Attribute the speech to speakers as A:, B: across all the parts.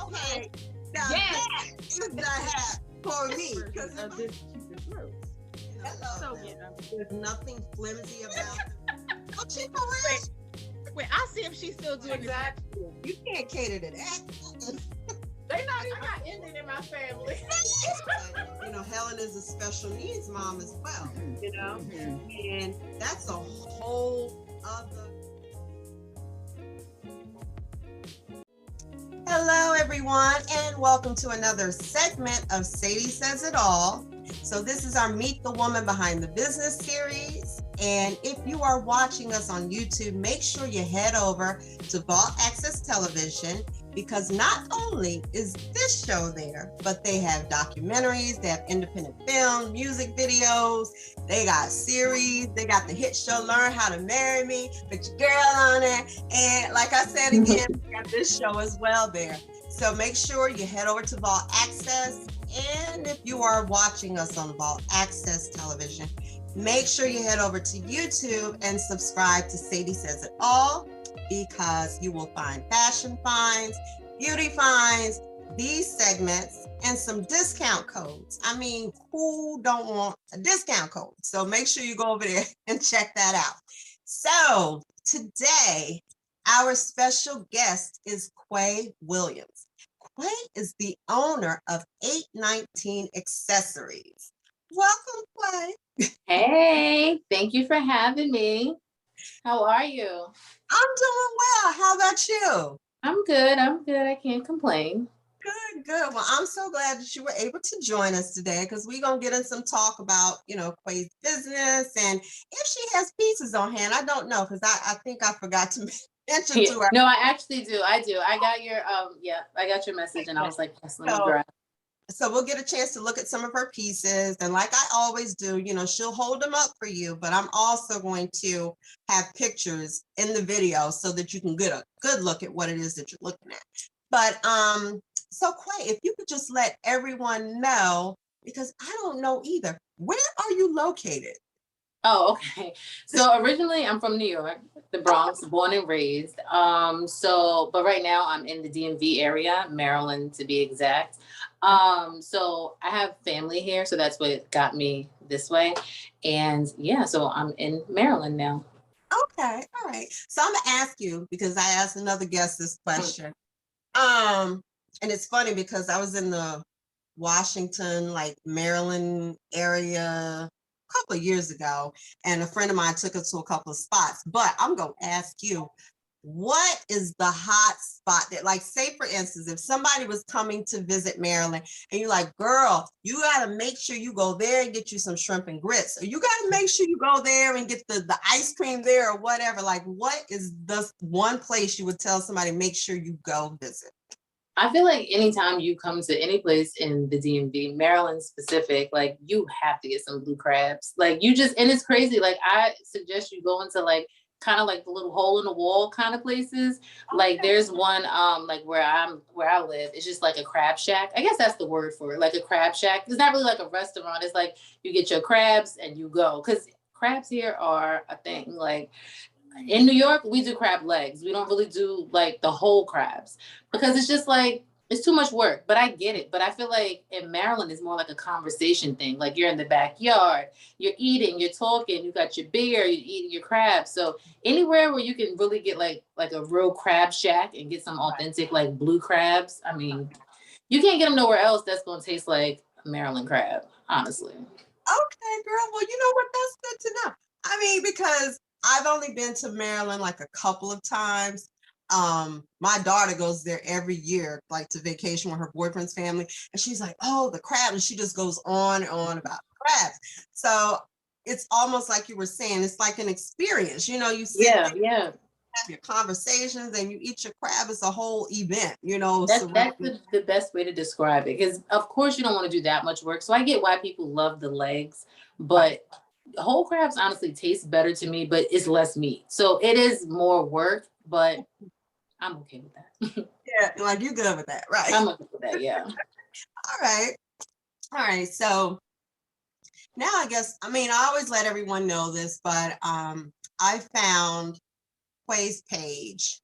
A: Okay. Now that is the hat for me. Because of this cupid rose.
B: So
A: there's nothing flimsy about it. Oh, she for real?
B: Wait, I'll see if she's still doing
A: that. You can't cater to that.
C: They not even got ended in my family.
A: Helen is a special needs mom as well, and that's a whole other. Hello, everyone, and welcome to another segment of Sadie Says It All. So this is our Meet the Woman Behind the Business series. And if you are watching us on YouTube, make sure you head over to Vault Access Television, because not only is this show there, but they have documentaries, they have independent film, music videos, they got series, they got the hit show Learn How to Marry Me, put your girl on it. And like I said again, we got this show as well there. So make sure you head over to Vault Access. And if you are watching us on Vault Access Television, make sure you head over to YouTube and subscribe to Sadie Says It All, because you will find fashion finds, beauty finds, these segments, and some discount codes. I mean, who don't want a discount code? So make sure you go over there and check that out. So today, our special guest is Quay Williams. Quay is the owner of 819.Accessories. Welcome, Quay.
C: Hey, thank you for having me. How are you?
A: I'm doing well. How about you?
C: I'm good. I can't complain.
A: Good. Well, I'm so glad that you were able to join us today, because we're going to get in some talk about, Quay's business, and if she has pieces on hand. I don't know, because I think I forgot to mention to her.
C: No, I actually do. I got your, I got your message, and I was like, yes, let me grab.
A: So we'll get a chance to look at some of her pieces. And like I always do, she'll hold them up for you, but I'm also going to have pictures in the video so that you can get a good look at what it is that you're looking at. But so Quay, if you could just let everyone know, because I don't know either, where are you located?
C: Oh, okay. So originally I'm from New York, the Bronx, born and raised. But right now I'm in the DMV area, Maryland to be exact. So I have family here, so that's what got me this way. And yeah, so I'm in Maryland now.
A: Okay, all right. So I'm gonna ask you, because I asked another guest this question. And it's funny because I was in the Washington, Maryland area a couple of years ago, and a friend of mine took us to a couple of spots. But I'm gonna ask you, what is the hot spot that, say for instance, if somebody was coming to visit Maryland and you're like, girl, you got to make sure you go there and get you some shrimp and grits, or you got to make sure you go there and get the ice cream there, or whatever, what is the one place you would tell somebody, make sure you go visit?
C: I feel like anytime you come to any place in the DMV, Maryland specific, you have to get some blue crabs. And it's crazy. I suggest you go into kind of the little hole in the wall kind of places. Okay. There's one where I live, it's just a crab shack. I guess that's the word for it, a crab shack. It's not really a restaurant. It's you get your crabs and you go, because crabs here are a thing. In New York, we do crab legs. We don't really do the whole crabs, because it's just it's too much work. But I get it. But I feel like in Maryland, it's more a conversation thing. You're in the backyard, you're eating, you're talking, you got your beer, you're eating your crabs. So anywhere where you can really get a real crab shack and get some authentic blue crabs. I mean, you can't get them nowhere else that's going to taste like a Maryland crab, honestly.
A: Okay, girl. Well, you know what? That's good to know. I mean, because I've only been to Maryland a couple of times. My daughter goes there every year, to vacation with her boyfriend's family, and she's like, oh, the crab, and she just goes on and on about crabs. So it's almost like you were saying, it's like an experience, you sit there, have your conversations, and you eat your crab. It's a whole event,
C: That's the best way to describe it, because of course you don't want to do that much work. So I get why people love the legs, but whole crabs honestly taste better to me, but it's less meat. So it is more work, but I'm okay with that.
A: Yeah, you're good with that, right?
C: I'm okay with that, yeah.
A: All right. So now I guess, I always let everyone know this, but I found Quay's page,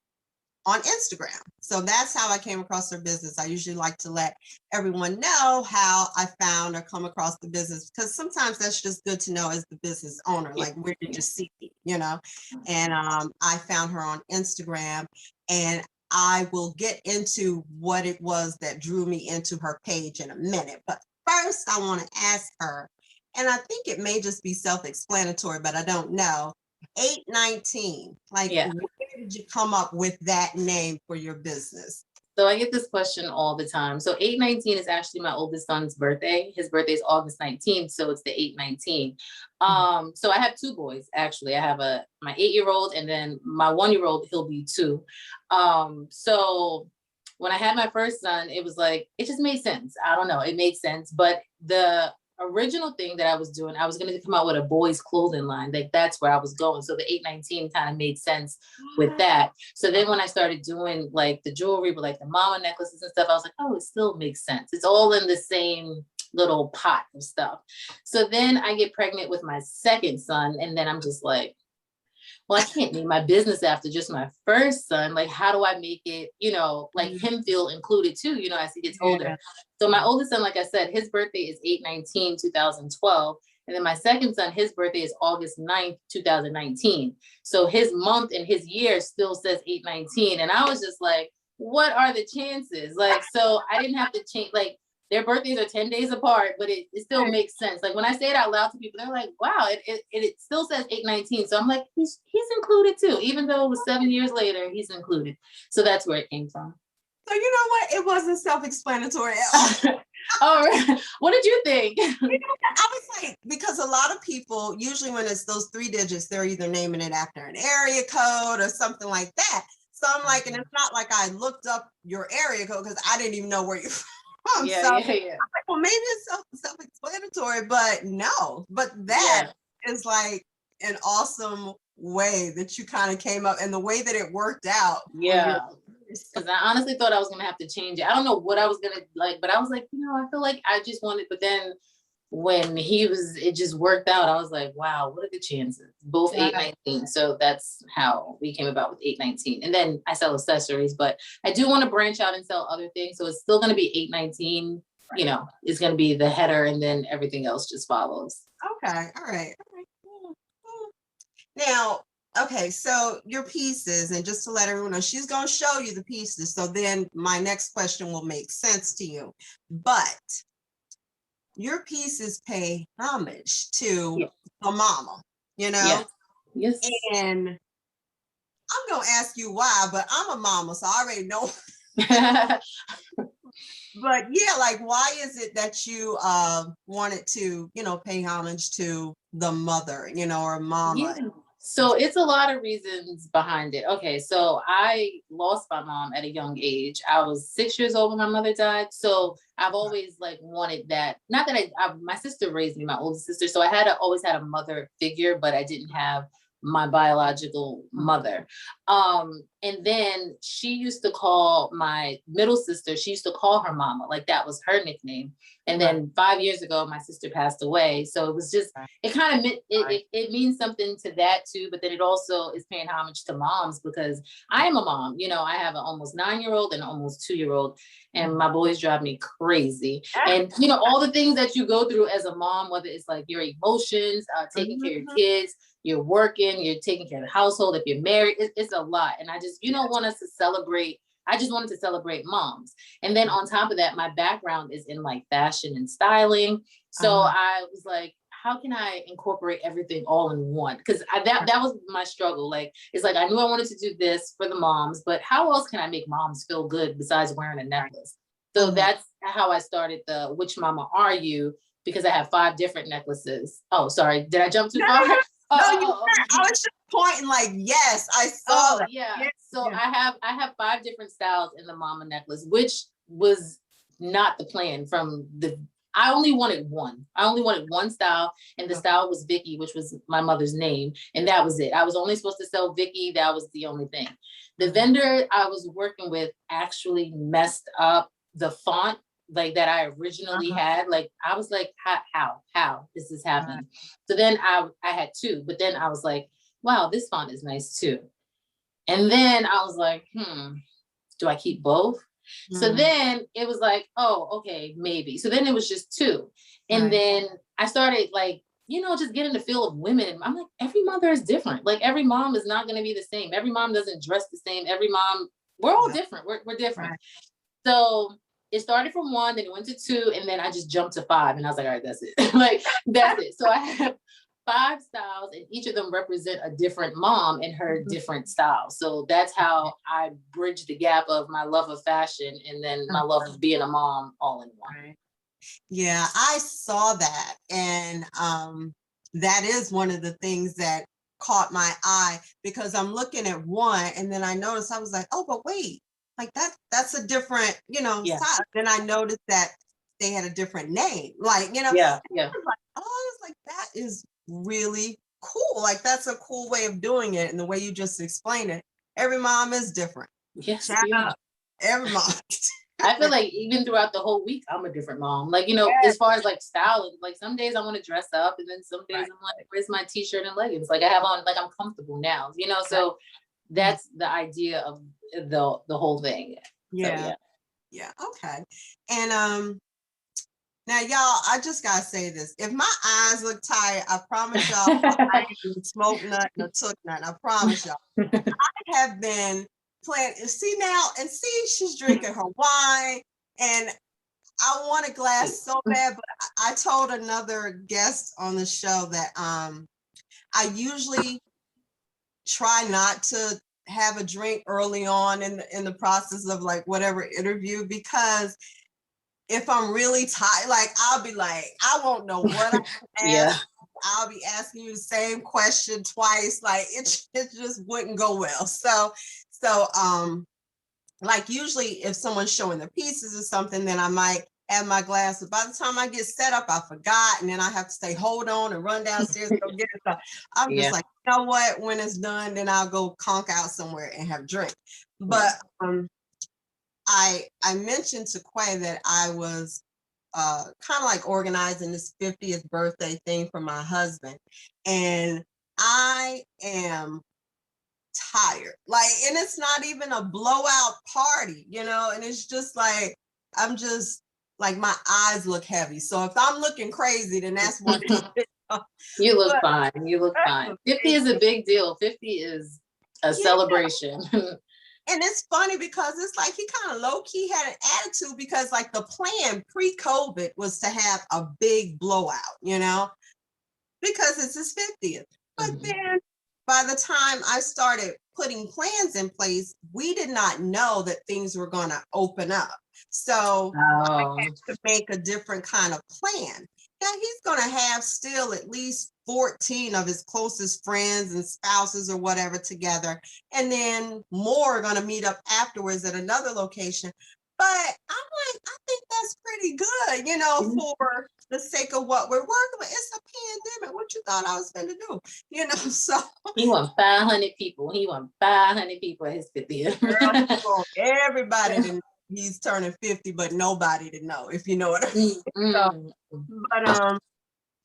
A: on Instagram. So that's how I came across her business. I usually like to let everyone know how I found or come across the business, because sometimes that's just good to know as the business owner, like where did you see it, you know? And I found her on Instagram, and I will get into what it was that drew me into her page in a minute. But first, I want to ask her, and I think it may just be self-explanatory, but I don't know. 819, like,
C: Yeah.
A: where did you come up with that name for your business?
C: So I get this question all the time. So 819 is actually my oldest son's birthday. His birthday is August 19th, so it's the 819. So I have two boys, actually. I have my 8-year-old, and then my 1-year-old, he'll be 2. So when I had my first son, it was like, it just made sense. I don't know, it made sense. But the original thing that I was doing, I was going to come out with a boys clothing line. Like, that's where I was going. So the 819 kind of made sense with that. So then when I started doing like the jewelry with like the mama necklaces and stuff, I was like, oh, it still makes sense. It's all in the same little pot of stuff. So then I get pregnant with my second son, and then I'm just like, well, I can't name my business after just my first son. Like, how do I make it, like him feel included too, as he gets older. So my oldest son, like I said, his birthday is 8/19/2012. And then my second son, his birthday is August 9th, 2019. So his month and his year still says 8/19. And I was just like, what are the chances? Like, so I didn't have to change, like, their birthdays are 10 days apart, but it still makes sense. Like, when I say it out loud to people, they're like, wow, it still says 8/19. So I'm like, he's included too. Even though it was 7 years later, he's included. So that's where it came from.
A: So you know what? It wasn't self-explanatory at all.
C: All right. What did you think?
A: I was like, because a lot of people, usually when it's those 3 digits, they're either naming it after an area code or something like that. So I'm like, and it's not like I looked up your area code because I didn't even know where you're from.
C: Yeah.
A: I'm like, well, maybe it's self-explanatory, but no. But that is like an awesome way that you kind of came up, and the way that it worked out.
C: Yeah. Because I honestly thought I was going to have to change it. I don't know what I was going to like, but I was like, I feel like I just wanted, but then when it just worked out, I was like, wow, what are the chances? Both 8/19. So that's how we came about with 8/19. And then I sell accessories, but I do want to branch out and sell other things. So it's still going to be 8/19, it's going to be the header, and then everything else just follows.
A: Okay. All right. Now, okay, so your pieces, and just to let everyone know, she's going to show you the pieces. So then my next question will make sense to you. But your pieces pay homage to the mama,
C: Yes.
A: And I'm going to ask you why, but I'm a mama, so I already know. But yeah, like, why is it that you wanted to, pay homage to the mother, or mama?
C: Yeah. So it's a lot of reasons behind it. Okay, so I lost my mom at a young age. I was 6 years old when my mother died. So I've always like wanted that. Not that my sister raised me, my older sister. So I always had a mother figure, but I didn't have my biological mother. And then she used to call my middle sister, she used to call her mama, like that was her nickname. And then 5 years ago, my sister passed away. So it was just, it kind of, it means something to that too, but then it also is paying homage to moms, because I am a mom. I have an almost 9-year-old and an almost 2-year-old, and my boys drive me crazy. And, all the things that you go through as a mom, whether it's like your emotions, taking care of your kids, you're working, you're taking care of the household, if you're married, it's a lot. And I just, want us to celebrate. I just wanted to celebrate moms. And then on top of that, my background is in like fashion and styling. So I was like, how can I incorporate everything all in one? Because that was my struggle. Like, it's like, I knew I wanted to do this for the moms, but how else can I make moms feel good besides wearing a necklace? So that's how I started the Which Mama Are You? Because I have 5 different necklaces. Oh, sorry. Did I jump too far?
A: No, I was just pointing like, yes, I saw that.
C: Yeah. So I have 5 different styles in the mama necklace, which was not the plan I only wanted one. I only wanted one style, and the style was Vickie, which was my mother's name. And that was it. I was only supposed to sell Vickie. That was the only thing. The vendor I was working with actually messed up the font like that I originally had. Like, I was like, how is this happening? So then I had 2, but then I was like, wow, this font is nice too. And then I was like, do I keep both? So then it was like, oh, okay, maybe. So then it was just two. And then I started like, just getting the feel of women. I'm like, every mother is different. Like every mom is not going to be the same. Every mom doesn't dress the same. Every mom, we're all different. We're different. Right. So it started from one, then it went to two, and then I just jumped to five. And I was like, all right, that's it. Like, that's it. So I have 5 styles, and each of them represent a different mom and her different style. So that's how I bridge the gap of my love of fashion and then my love of being a mom all in one.
A: Yeah, I saw that. And that is one of the things that caught my eye, because I'm looking at one and then I noticed, I was like, oh, but wait, like that's a different, style. Then I noticed that they had a different name, like,
C: Yeah.
A: I was like, that is really cool. Like, that's a cool way of doing it. And the way you just explained it, every mom is different.
C: Yes.
A: Every mom.
C: I feel like even throughout the whole week, I'm a different mom. Like, as far as like styling, like some days I want to dress up, and then some days I'm like, where's my t-shirt and leggings? Like I have on, like I'm comfortable now, so that's the idea of the whole thing.
A: Yeah. So, yeah. Okay. And now y'all, I just gotta say this. If my eyes look tired, I promise y'all I ain't smoked nothing or took nothing. I promise y'all. I have been playing, see, she's drinking her wine, and I want a glass so bad, but I told another guest on the show that I usually try not to have a drink early on in the process of like whatever interview, because if I'm really tired, like I'll be like, I won't know what I'm asking. I'll be asking you the same question twice. Like it just wouldn't go well. So like usually if someone's showing their pieces or something, then I might have my glass. But by the time I get set up, I forgot, and then I have to say, hold on, and run downstairs and go get it. So I'm just like, you know what? When it's done, then I'll go conk out somewhere and have a drink. But I mentioned to Quay that I was kind of like organizing this 50th birthday thing for my husband, and I am tired, like, and it's not even a blowout party, and it's just like I'm just like, my eyes look heavy. So if I'm looking crazy, then that's one thing.
C: You look fine. 50 is a big deal. 50 is a celebration.
A: And it's funny because it's like he kind of low-key had an attitude, because like the plan pre-COVID was to have a big blowout, because it's his 50th. But then by the time I started putting plans in place, we did not know that things were going to open up. So I had to make a different kind of plan. Now he's going to have still at least 14 of his closest friends and spouses or whatever together. And then more are going to meet up afterwards at another location. But I'm like, I think that's pretty good, for the sake of what we're working with. It's a pandemic. What you thought I was going to do? So
C: he want 500 people. He want 500 people at his 50th.
A: Everybody to know he's turning 50, but nobody to know, if you know what I mean.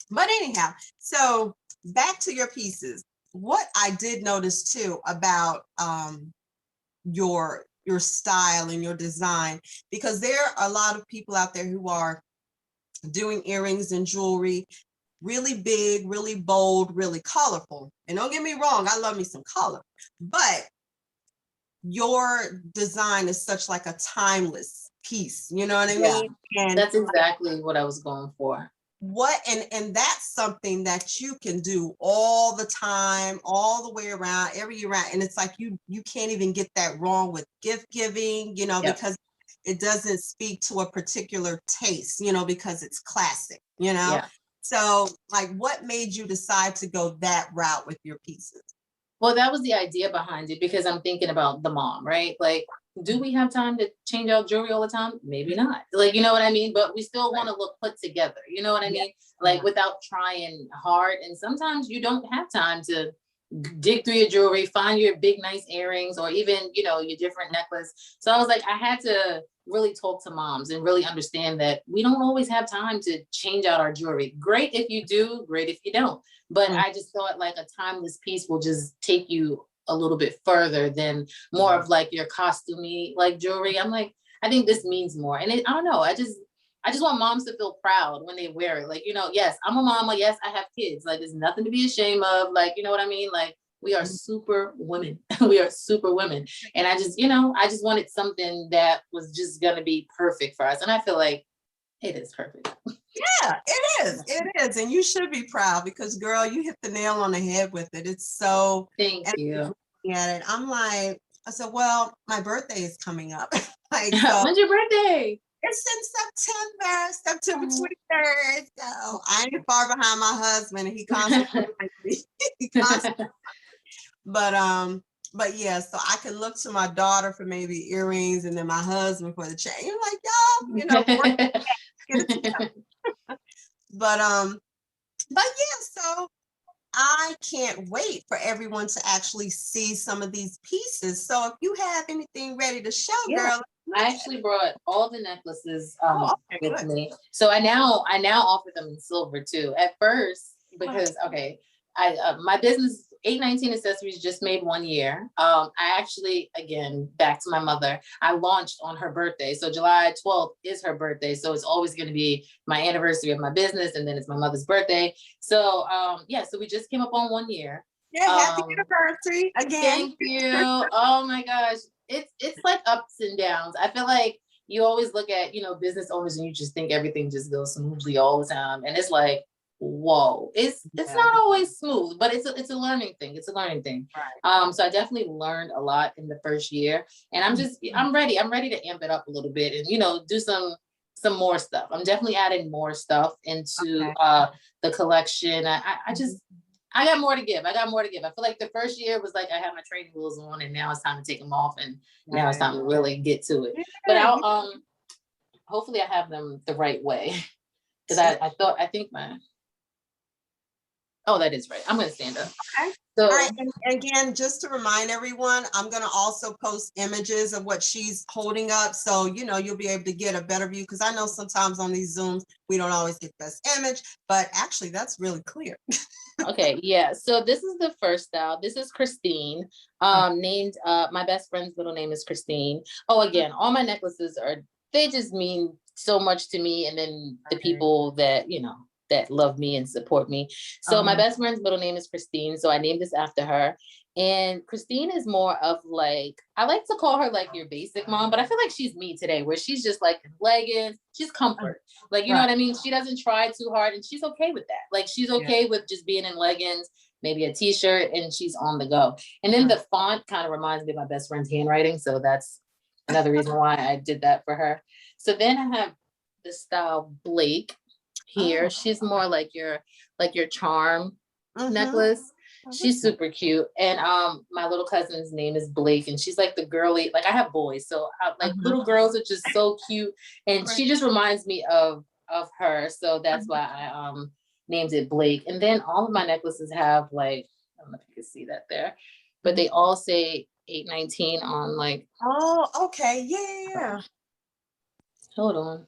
A: But anyhow, so back to your pieces. What I did notice too about your style and your design, because there are a lot of people out there who are doing earrings and jewelry really big, really bold, really colorful. And don't get me wrong, I love me some color, but your design is such like a timeless piece, you know what I mean?
C: And that's exactly what I was going for.
A: And that's something that you can do all the time, all the way around, every year round. And it's like you can't even get that wrong with gift giving, because it doesn't speak to a particular taste, because it's classic, So like, what made you decide to go that route with your pieces?
C: Well, that was the idea behind it, because I'm thinking about the mom, right? Like, do we have time to change out jewelry all the time? Maybe not. Like, you know what I mean? But we still want to look put together. You know what I mean? Like, without trying hard. And sometimes you don't have time to dig through your jewelry, find your big, nice earrings, or even, your different necklace. So I was like, I had to really talk to moms and really understand that we don't always have time to change out our jewelry. Great if you do, great if you don't. But I just thought like a timeless piece will just take you a little bit further than more of like your costumey like jewelry. I'm like, I think this means more. And I don't know. I just want moms to feel proud when they wear it. Like, yes, I'm a mama. Yes, I have kids. Like, there's nothing to be ashamed of. Like, you know what I mean? Like, we are super women. We are super women. And I just wanted something that was just going to be perfect for us. And I feel like it is perfect.
A: Yeah, it is. It is. And you should be proud because, girl, you hit the nail on the head with it. It's so.
C: Thank you.
A: At it. I'm like, I said, well, my birthday is coming up. Like,
C: when's your birthday?
A: It's in September 23rd. So I ain't far behind my husband, and he constantly but yeah, so I can look to my daughter for maybe earrings, and then my husband for the chain. You're like, y'all, get it together. But yeah, so I can't wait for everyone to actually see some of these pieces. So if you have anything ready to show, girl.
C: I actually brought all the necklaces with me. So I now offer them in silver too. At first, because my business 819.Accessories just made 1 year. I actually, again, back to my mother, I launched on her birthday. So July 12th is her birthday. So it's always going to be my anniversary of my business. And then it's my mother's birthday. So so we just came up on 1 year.
A: Yeah, happy anniversary again.
C: Thank you. Oh my gosh. It's like ups and downs. I feel like you always look at, business owners and you just think everything just goes smoothly all the time. And it's like, whoa, it's not always smooth, but it's a learning thing. It's a learning thing. Right. So I definitely learned a lot in the first year, and I'm ready. I'm ready to amp it up a little bit and, do some more stuff. I'm definitely adding more stuff into the collection. I got more to give. I feel like the first year was like I had my training wheels on, and now it's time to take them off, and now it's time to really get to it. But I'll hopefully I have them the right way, because I think my. Oh, that is right. I'm going to stand up.
A: Okay. So, all right. And again, just to remind everyone, I'm going to also post images of what she's holding up. So, you'll be able to get a better view, because I know sometimes on these Zooms, we don't always get the best image, but actually that's really clear.
C: Okay. Yeah. So this is the first style. This is Christine, named, my best friend's middle name is Christine. Oh, again, all my necklaces they just mean so much to me. And then the people that, that love me and support me. So my best friend's middle name is Christine. So I named this after her. And Christine is more of like, I like to call her like your basic mom, but I feel like she's me today, where she's just like in leggings. She's comfort. Like, you know what I mean? She doesn't try too hard, and she's okay with that. Like, she's okay with just being in leggings, maybe a t-shirt, and she's on the go. And then the font kind of reminds me of my best friend's handwriting. So that's another reason why I did that for her. So then I have the style Blake here. She's more like your charm necklace. She's super cute. And my little cousin's name is Blake, and she's like the girly, like I have boys, so little girls are just so cute, and she just reminds me of her. So that's why I named it Blake. And then all of my necklaces have, like, I don't know if you can see that there, but they all say 819 on, like.
A: Oh, okay. Yeah.
C: Hold on.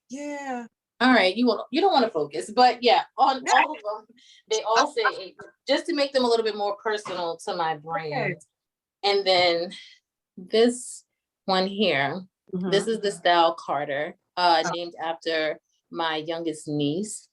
A: Yeah.
C: All right, you don't want to focus, but yeah, on all of them, they all say, just to make them a little bit more personal to my brand. Okay. And then this one here, this is the style Karter, named after my youngest niece.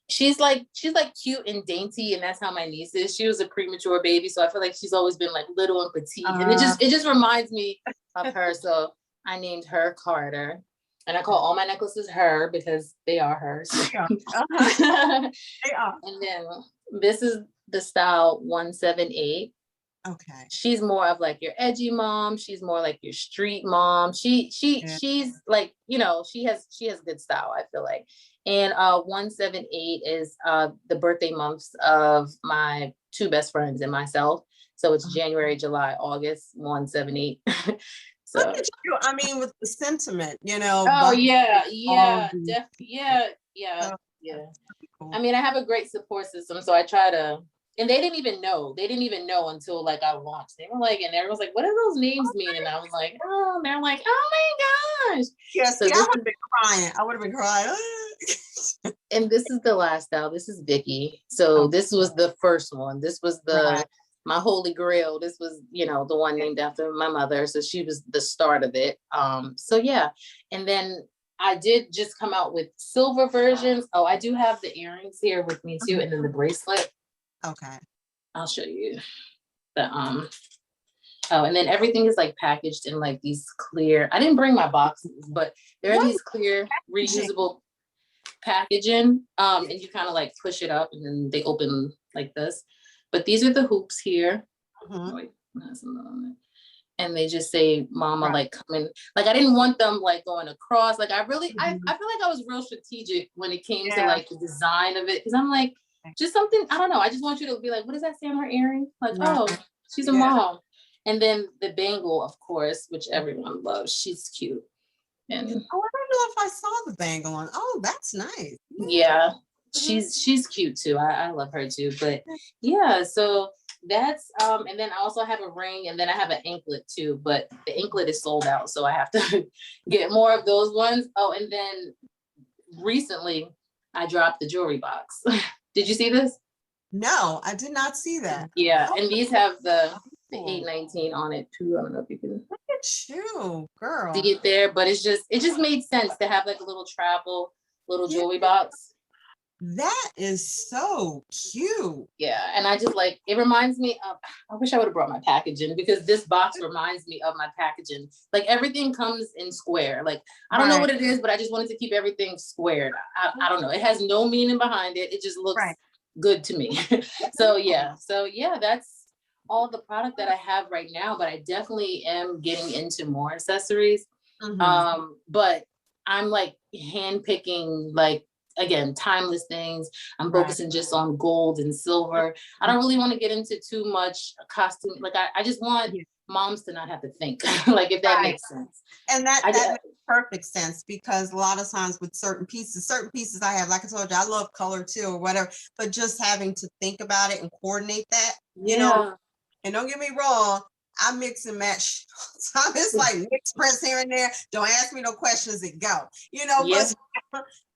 C: She's like cute and dainty, and that's how my niece is. She was a premature baby, so I feel like she's always been like little and petite, and it just reminds me of her. So I named her Karter. And I call all my necklaces her because they are hers. They are. They are. And then this is the style 178.
A: Okay.
C: She's more of like your edgy mom. She's more like your street mom. She's like, she has good style, I feel like. And 178 is the birthday months of my two best friends and myself. So it's January, July, August, 178. So.
A: Look at you. I mean, with the sentiment,
C: Oh, yeah. I mean, I have a great support system, so I try to, and they didn't even know until like I launched. They were like, and everyone's like, what do those names mean? And I was like, oh, and they're like, oh my gosh.
A: Yes, so I would have been crying. I would have been crying.
C: And this is the last style. This is Vickie. So this was the first one. This was the my holy grail. This was, the one named after my mother. So she was the start of it. So yeah. And then I did just come out with silver versions. Oh, I do have the earrings here with me too. And then the bracelet.
A: Okay.
C: I'll show you the, oh, and then everything is like packaged in like these clear, I didn't bring my boxes, but there are these clear reusable packaging. And you kind of like push it up and then they open like this. But these are the hoops here. Oh, wait, and they just say mama, like coming, like I didn't want them like going across. Like I feel like I was real strategic when it came to like the design of it. Cause I'm like, just something, I don't know. I just want you to be like, what does that say on her earring? Like, oh, she's a mom. And then the bangle, of course, which everyone loves. She's cute. And
A: I don't know if I saw the bangle on. Oh, that's nice.
C: Yeah. She's cute too. I love her too. But yeah, so that's and then I also have a ring, and then I have an anklet too, but the anklet is sold out, so I have to get more of those ones. Oh, and then recently I dropped the jewelry box. Did you see this?
A: No, I did not see that.
C: Yeah, and these have the 819 on it too. I don't know if you can
A: look at you, girl.
C: See it there, but it just made sense to have like a little jewelry box.
A: That is so cute.
C: Yeah, and I just like, it reminds me of, I wish I would have brought my packaging, because this box reminds me of my packaging. Like everything comes in square. Like, I don't know what it is, but I just wanted to keep everything squared. I don't know. It has no meaning behind it. It just looks good to me. So yeah, that's all the product that I have right now, but I definitely am getting into more accessories. But I'm like handpicking, like, again, timeless things. I'm focusing just on gold and silver. I don't really want to get into too much costume. Like I just want moms to not have to think, like, if that makes sense.
A: And that makes perfect sense, because a lot of times with certain pieces I have, like I told you, I love color too or whatever, but just having to think about it and coordinate that, you know, and don't get me wrong, I mix and match. So it's like mix prints here and there. Don't ask me no questions, it go,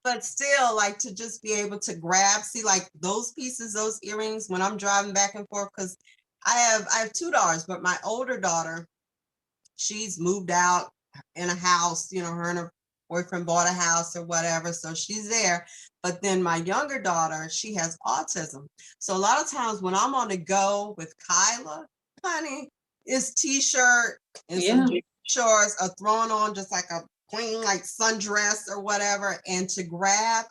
A: but still, like, to just be able to grab, see, like those pieces, those earrings, when I'm driving back and forth, because I have two daughters, but my older daughter, she's moved out in a house, her and her boyfriend bought a house or whatever, so she's there. But then my younger daughter, she has autism. So a lot of times when I'm on the go with Kyla, honey, it's t-shirt and some shorts, or throwing on just like a plain like sundress or whatever, and to grab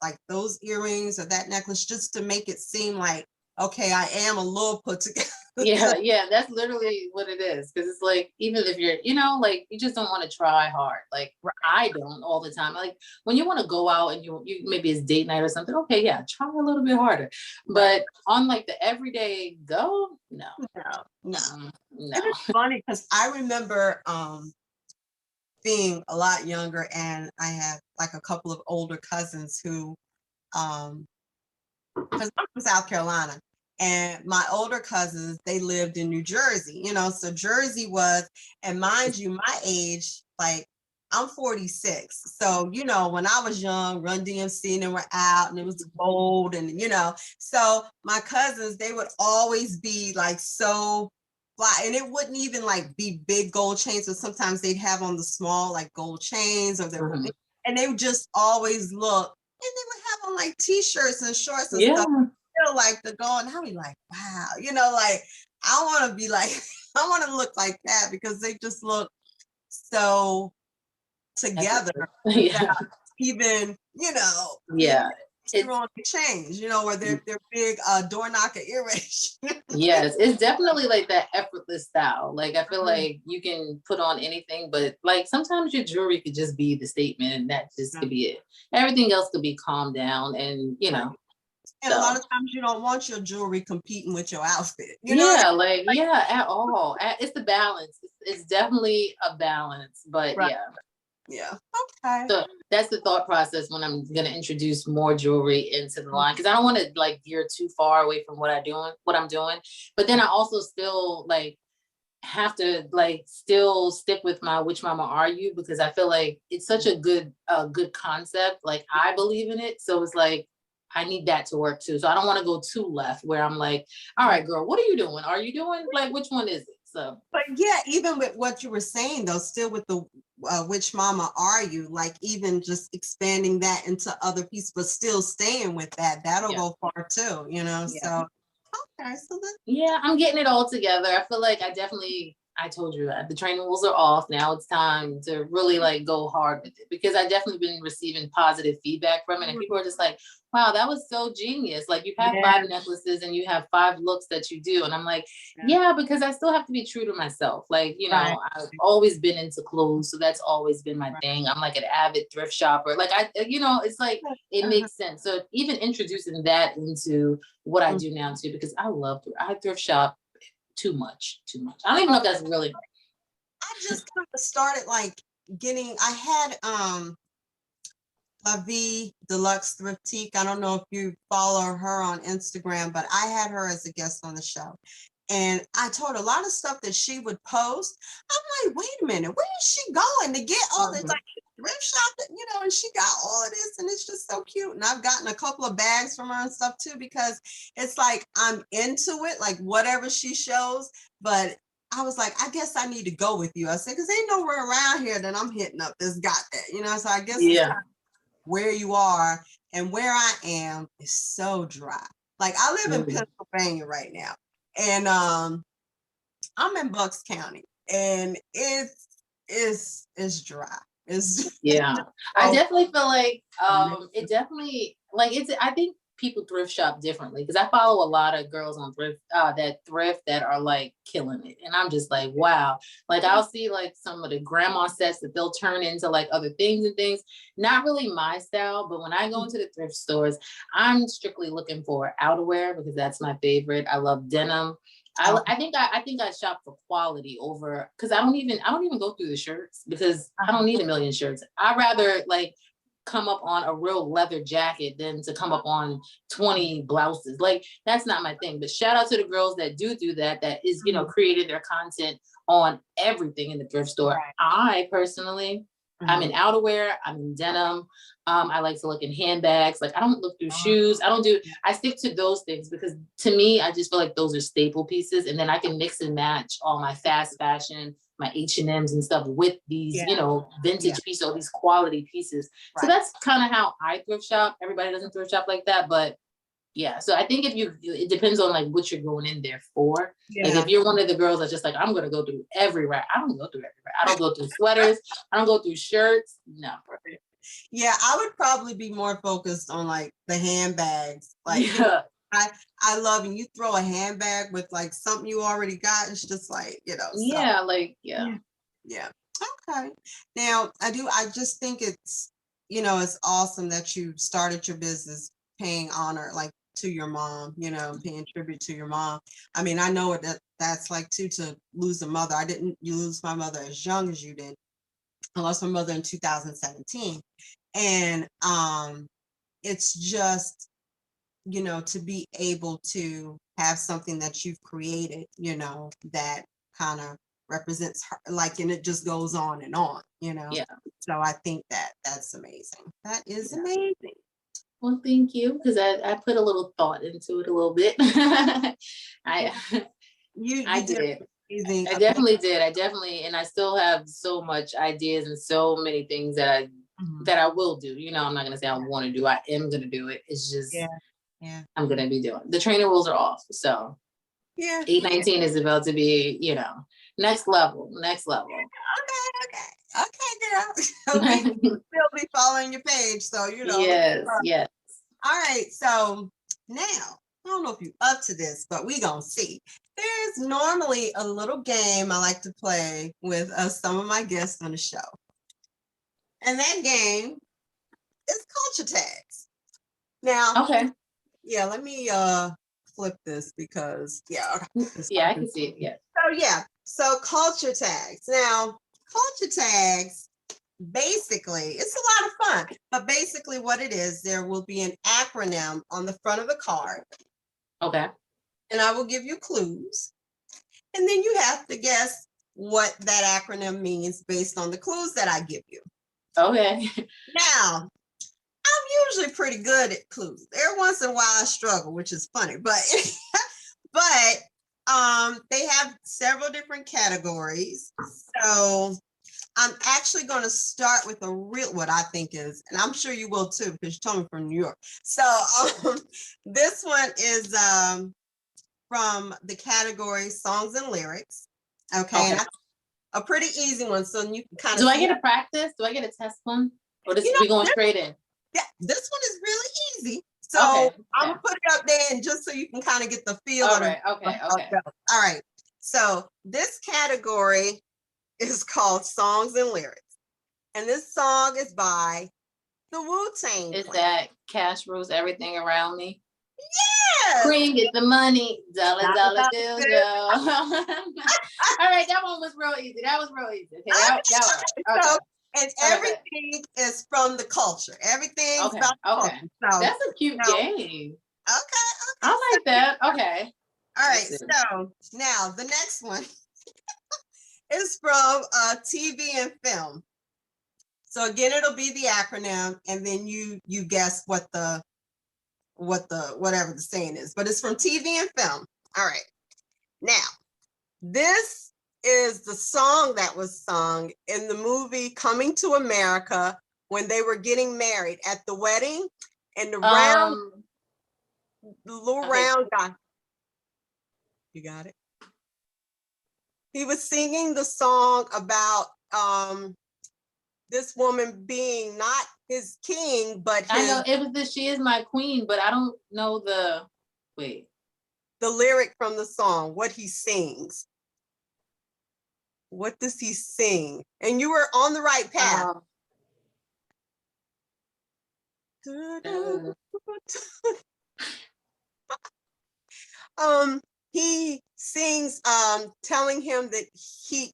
A: like those earrings or that necklace, just to make it seem like, okay, I am a little put together.
C: Yeah, that's literally what it is. Because it's like, even if you're, like, you just don't want to try hard. Like, I don't all the time. Like, when you want to go out and you maybe it's date night or something, okay, yeah, try a little bit harder. But on like the everyday go, no.
A: It's funny because I remember being a lot younger, and I have like a couple of older cousins who, because I'm from South Carolina, and my older cousins, they lived in New Jersey, so Jersey was, and mind you, my age, like, I'm 46. So, when I was young, Run DMC and they were out, and it was gold, and, so my cousins, they would always be like so fly, and it wouldn't even like be big gold chains, but sometimes they'd have on the small like gold chains, or and they would just always look, and they would have on like t-shirts and shorts and stuff. Like the going, I'll be like, wow, like, I want to be like, I want to look like that, because they just look so together. Even, it's on the change, or their big door knocker earrings.
C: Yes, it's definitely like that effortless style. Like, I feel like you can put on anything, but like sometimes your jewelry could just be the statement, and that just could be it. Everything else could be calmed down, and
A: And a lot of times you don't want your jewelry competing with your outfit.
C: At all. It's the balance. It's definitely a balance, but
A: yeah. Okay.
C: So that's the thought process when I'm going to introduce more jewelry into the line, because I don't want to like veer too far away from what I'm doing. But then I also still like have to like still stick with my which mama are you, because I feel like it's such a good concept. Like, I believe in it. So it's like, I need that to work too. So I don't want to go too left where I'm like, all right, girl, what are you doing? Are you doing like, which one is it? So,
A: but yeah, even with what you were saying though, still with the which mama are you? Like even just expanding that into other pieces, but still staying with that, that'll go far too, you know? So, okay, so that.
C: Yeah, I'm getting it all together. I feel like I told you the training wheels are off. Now it's time to really like go hard with it because I definitely been receiving positive feedback from it. And people are just like, wow, that was so genius. Like you have 5 necklaces and you have 5 looks that you do. And I'm like, yeah, because I still have to be true to myself. Like, you know, I've always been into clothes. So that's always been my thing. I'm like an avid thrift shopper. Like you know, it's like, it makes sense. So even introducing that into what I do now too, because I thrift shop too much. I don't even know if that's really.
A: I just kind of started like I had La Vie Deluxe Thriftique. I don't know if you follow her on Instagram, but I had her as a guest on the show. And I told a lot of stuff that she would post. I'm like, wait a minute, where is she going to get all this? Like thrift shop, you know, and she got all of this, and it's just so cute. And I've gotten a couple of bags from her and stuff too, because it's like I'm into it, like whatever she shows. But I was like, I guess I need to go with you. I said, because ain't nowhere around here that I'm hitting up this got that, you know. So I guess it's kind of where you are, and where I am is so dry. Like I live in Pennsylvania right now, and I'm in Bucks County, and it's dry. It's
C: I definitely feel like it definitely like I think people thrift shop differently because I follow a lot of girls on thrift that are like killing it, and I'm just like, wow. Like I'll see like some of the grandma sets that they'll turn into like other things and things. Not really my style, but when I go into the thrift stores, I'm strictly looking for outerwear because that's my favorite. I love denim. I think I shop for quality over because I don't even go through the shirts because I don't need a million shirts. I'd rather like come up on a real leather jacket than to come up on 20 blouses. Like that's not my thing. But shout out to the girls that do that. That is, you know, creating their content on everything in the thrift store. I personally, I'm in outerwear. I'm in denim. I like to look in handbags. Like I don't look through shoes. I stick to those things because to me, I just feel like those are staple pieces. And then I can mix and match all my fast fashion, my H&Ms and stuff with these, you know, vintage pieces, all these quality pieces. So that's kind of how I thrift shop. Everybody doesn't thrift shop like that, but yeah. So I think it depends on like what you're going in there for. Like if you're one of the girls that's just like, I'm going to go through every rack. I don't go through every rack. I don't go through sweaters. I don't go through shirts. No.
A: Yeah, I would probably be more focused on like the handbags. Like you know, I love when you throw a handbag with like something you already got. It's just like, you know. Yeah. Okay. Now I just think it's, you know, it's awesome that you started your business paying honor like to your mom, you know, paying tribute to your mom. I mean, I know what that's like too, to lose a mother. I didn't lose my mother as young as you did. I lost my mother in 2017. And it's just, you know, to be able to have something that you've created, you know, that kind of represents her, like, and it just goes on and on, you know. So I think that's amazing. That is amazing.
C: Well, thank you, because I put a little thought into it a little bit. I did. I definitely did. And I still have so much ideas and so many things that I will do. You know, I'm not gonna say I want to do. I am gonna do it. It's just I'm gonna be doing. The trainer rules are off, so 819 is about to be, you know, next level.
A: Okay, girl. We still be following your page, so you know.
C: Yes.
A: All right, so now I don't know if you're up to this, but we gonna see. There's normally a little game I like to play with some of my guests on the show, and that game is culture tags. Now, let me flip this because
C: I can see it.
A: So culture tags. Now, culture tags, basically, it's a lot of fun, but basically what it is, there will be an acronym on the front of the card.
C: Okay.
A: And I will give you clues. And then you have to guess what that acronym means based on the clues that I give you.
C: Okay.
A: Now, I I'm usually pretty good at clues. Every once in a while I struggle, which is funny, but they have several different categories. So I'm actually going to start with what I think is, and I'm sure you will too, because you told me from New York. So this one is from the category songs and lyrics. Okay. And that's a pretty easy one. So you can kind of
C: Do I get a practice? Do I get a test one? Or this we going straight in?
A: Yeah, this one is really easy. So I'm gonna put it up there and just so you can kind of get the feel of it.
C: Okay.
A: All right. So this category is called songs and lyrics. And this song is by the Wu-Tang
C: Is
A: Clan.
C: that Cash Rules Everything Around Me?
A: Yes.
C: Cream, get the money, dollar bills, yo. All right, that one was real easy. That was real easy. Okay, that was
A: So, and everything is from the culture. Everything's about the culture. So,
C: that's a cute game.
A: Okay.
C: I like that. Okay.
A: All right. So now the next one is from TV and film. So again, it'll be the acronym, and then you guess what the whatever the saying is, but it's from TV and film. All right. Now, this is the song that was sung in the movie Coming to America when they were getting married at the wedding, and the little round guy. You got it? He was singing the song about this woman being not his king, but
C: I know it was the "She Is My Queen," but I don't know the
A: lyric from the song, what he sings. What does he sing? And you were on the right path. He sings telling him that he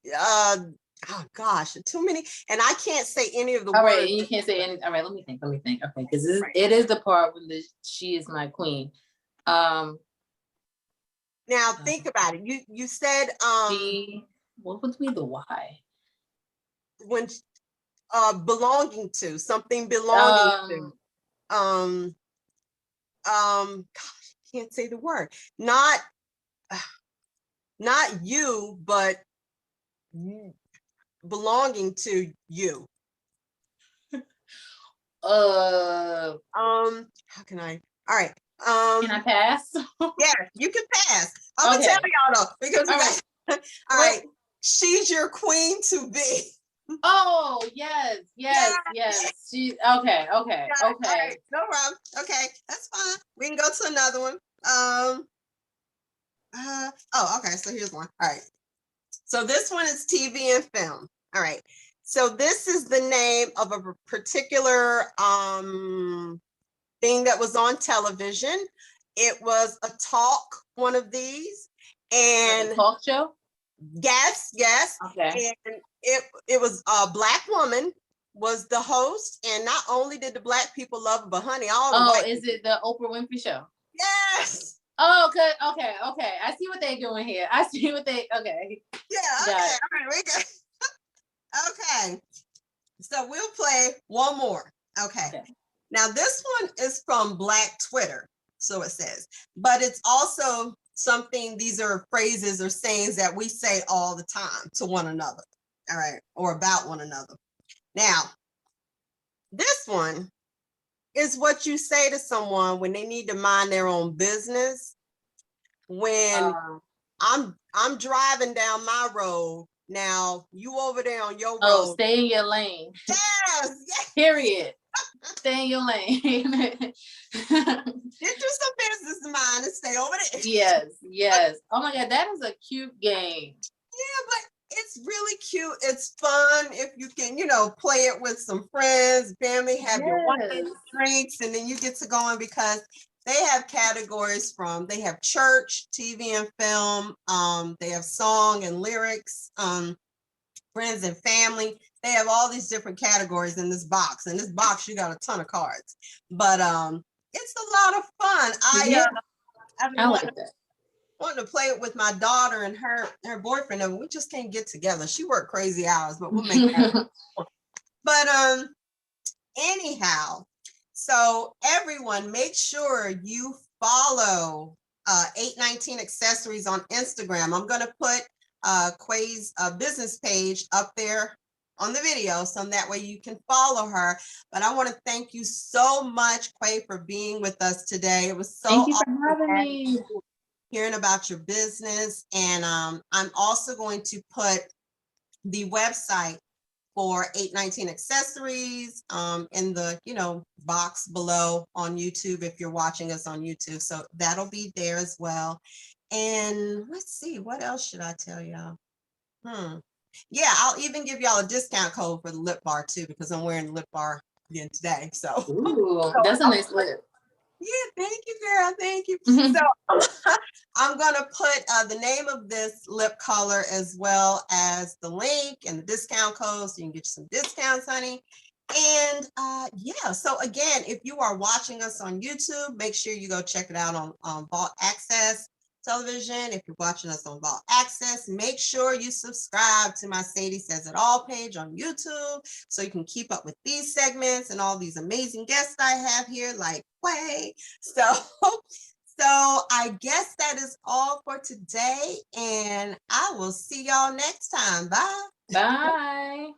A: oh gosh, too many, and I can't say any of the words.
C: All right, and you can't say any. All right, let me think. Okay, because it is the part when "She Is My Queen." Now
A: think about it. You said
C: what would be the why?
A: When belonging to something, belonging to gosh, I can't say the word. Not you, but belonging to you. How can I? All right.
C: Can I pass?
A: Yeah, you can pass. I'm gonna tell y'all though, because all right. She's your queen to be.
C: Oh, yes. She okay.
A: All right, no problem. Okay, that's fine. We can go to another one. Okay, so here's one. All right. So this one is TV and film. All right. So this is the name of a particular thing that was on television. It was a talk, one of these, and
C: like a talk show.
A: Yes. Okay. And it was a Black woman was the host, and not only did the Black people love her, but honey, all the white
C: is it the Oprah Winfrey Show?
A: Yes.
C: Oh, good. Okay. I see what they're doing here. Yeah. Okay.
A: All right, we good. Okay. So we'll play one more. Okay. Now this one is from Black Twitter, so it says, but it's also something, these are phrases or sayings that we say all the time to one another, all right, or about one another. Now, this one is what you say to someone when they need to mind their own business. When I'm driving down my road, now you over there on your road.
C: Oh, stay in your lane.
A: Yes.
C: Period. Stay in your lane.
A: Get you some business of mine and stay over there.
C: Yes. Oh my God, that is a cute game.
A: Yeah, but it's really cute. It's fun if you can, play it with some friends, family, have your wine, drinks, and then you get to going, because they have categories they have church, TV and film, they have song and lyrics, friends and family. They have all these different categories in this box. In this box, you got a ton of cards, but it's a lot of fun. I like that. Wanting to play it with my daughter and her boyfriend, and we just can't get together. She worked crazy hours, but we'll make that. But anyhow, So everyone, make sure you follow 819 Accessories on Instagram. I'm going to put Quay's business page up there on the video, so that way you can follow her. But I want to thank you so much, Quay, for being with us today. It was so
C: Thank you for
A: awesome
C: having me.
A: hearing about your business. And I'm also going to put the website for 819 Accessories in the box below on YouTube if you're watching us on YouTube. So that'll be there as well. And let's see, what else should I tell y'all? Yeah, I'll even give y'all a discount code for the lip bar too, because I'm wearing the lip bar again today. So
C: Ooh, that's a nice lip.
A: Yeah, thank you, girl. Thank you. So I'm going to put the name of this lip color as well as the link and the discount code so you can get you some discounts, honey. And yeah, so again, if you are watching us on YouTube, make sure you go check it out on Vault Access Television. If you're watching us on Vault Access, make sure you subscribe to my Sadie Says It All page on YouTube so you can keep up with these segments and all these amazing guests I have here, like Quay. So I guess that is all for today, and I will see y'all next time. Bye.
C: Bye.